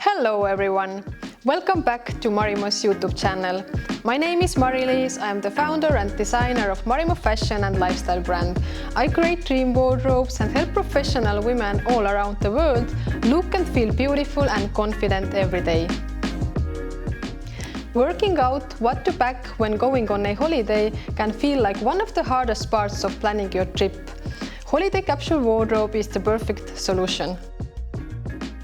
Hello everyone! Welcome back to Marimo's YouTube channel. My name is Mari-Liis. I am the founder and designer of Marimo fashion and lifestyle brand. I create dream wardrobes and help professional women all around the world look and feel beautiful and confident every day. Working out what to pack when going on a holiday can feel like one of the hardest parts of planning your trip. Holiday capsule wardrobe is the perfect solution.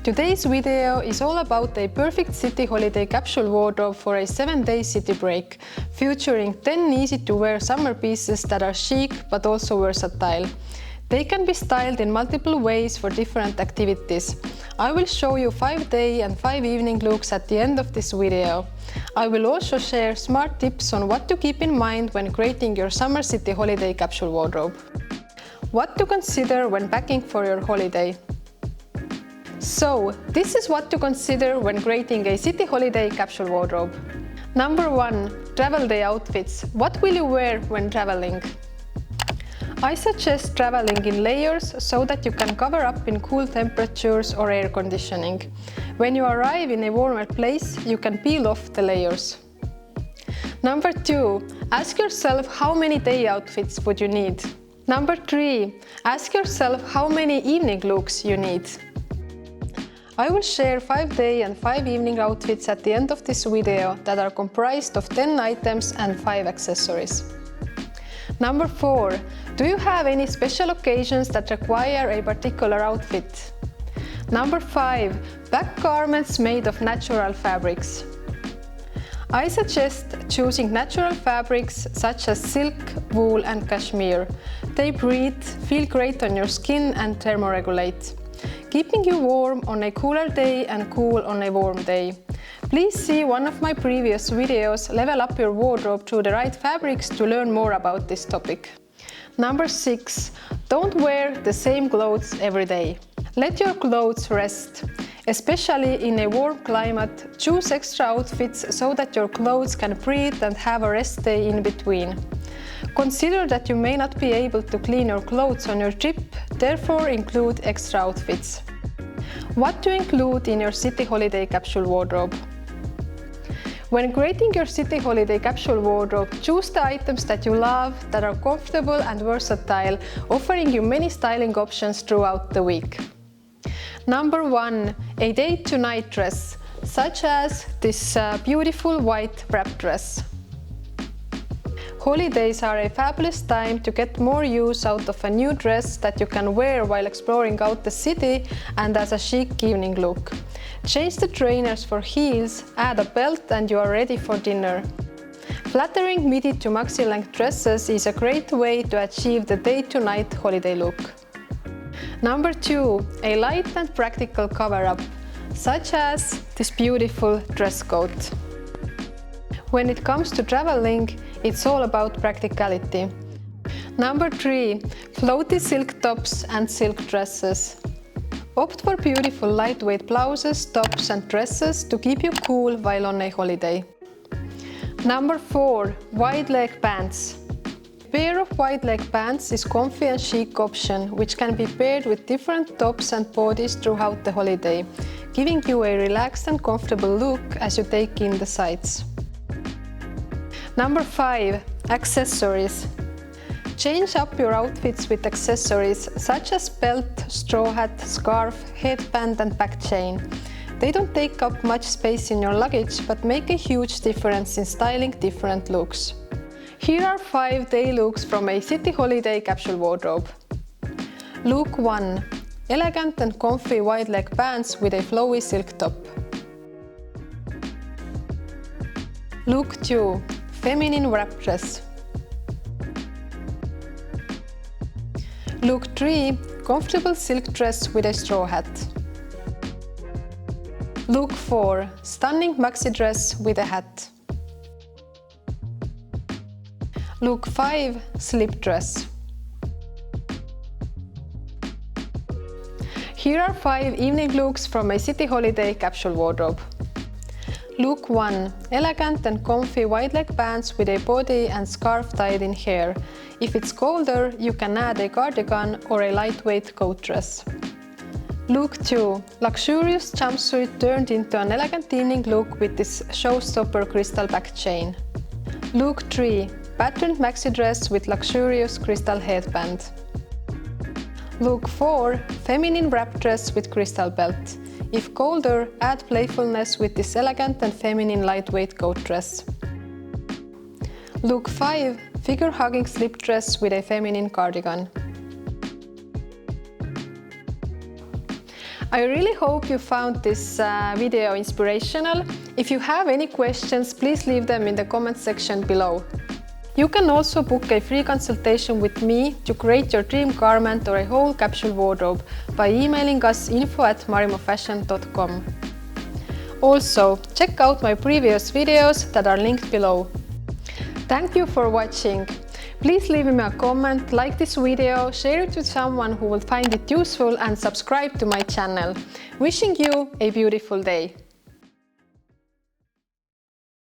Today's video is all about a perfect city holiday capsule wardrobe for a 7-day city break, featuring 10 easy-to-wear summer pieces that are chic but also versatile. They can be styled in multiple ways for different activities. I will show you 5-day and 5-evening looks at the end of this video. I will also share smart tips on what to keep in mind when creating your summer city holiday capsule wardrobe. What to consider when packing for your holiday. So, this is what to consider when creating a city holiday capsule wardrobe. Number 1. Travel day outfits. What will you wear when traveling? I suggest traveling in layers so that you can cover up in cool temperatures or air conditioning. When you arrive in a warmer place, you can peel off the layers. Number 2. Ask yourself how many day outfits would you need. Number 3. Ask yourself how many evening looks you need. I will share 5-day and 5-evening outfits at the end of this video that are comprised of 10 items and 5 accessories. Number 4. Do you have any special occasions that require a particular outfit? Number 5. Pack garments made of natural fabrics. I suggest choosing natural fabrics such as silk, wool and cashmere. They breathe, feel great on your skin and thermoregulate, keeping you warm on a cooler day and cool on a warm day. Please see one of my previous videos, Level Up Your Wardrobe Through the Right Fabrics, to learn more about this topic. Number 6. Don't wear the same clothes every day. Let your clothes rest. Especially in a warm climate, choose extra outfits so that your clothes can breathe and have a rest day in between. Consider that you may not be able to clean your clothes on your trip, therefore include extra outfits. What to include in your city holiday capsule wardrobe? When creating your city holiday capsule wardrobe, choose the items that you love, that are comfortable and versatile, offering you many styling options throughout the week. Number 1. A day-to-night dress, such as this beautiful white wrap dress. Holidays are a fabulous time to get more use out of a new dress that you can wear while exploring out the city and as a chic evening look. Change the trainers for heels, add a belt and you are ready for dinner. Flattering midi to maxi length dresses is a great way to achieve the day-to-night holiday look. Number 2. A light and practical cover-up, such as this beautiful dress coat. When it comes to traveling, it's all about practicality. Number 3. Floaty silk tops and silk dresses. Opt for beautiful lightweight blouses, tops and dresses to keep you cool while on a holiday. Number 4. Wide leg pants. A pair of wide leg pants is comfy and chic option, which can be paired with different tops and bodies throughout the holiday, giving you a relaxed and comfortable look as you take in the sights. Number 5. Accessories. Change up your outfits with accessories such as belt, straw hat, scarf, headband and back chain. They don't take up much space in your luggage but make a huge difference in styling different looks. Here are 5-day looks from a city holiday capsule wardrobe. Look 1. Elegant and comfy wide leg pants with a flowy silk top. Look 2. Feminine wrap dress. Look 3. Comfortable silk dress with a straw hat. Look 4. Stunning maxi dress with a hat. Look 5. Slip dress. Here are 5 evening looks from a city holiday capsule wardrobe. Look 1. Elegant and comfy wide leg pants with a body and scarf tied in hair. If it's colder, you can add a cardigan or a lightweight coat dress. Look 2. Luxurious jumpsuit turned into an elegant evening look with this showstopper crystal back chain. Look 3. Patterned maxi dress with luxurious crystal headband. Look 4. Feminine wrap dress with crystal belt. If colder, add playfulness with this elegant and feminine lightweight coat dress. Look 5. Figure-hugging slip dress with a feminine cardigan. I really hope you found this video inspirational. If you have any questions, please leave them in the comment section below. You can also book a free consultation with me to create your dream garment or a whole capsule wardrobe by emailing us info@marimofashion.com. Also, check out my previous videos that are linked below. Thank you for watching. Please leave me a comment, like this video, share it with someone who will find it useful and subscribe to my channel. Wishing you a beautiful day!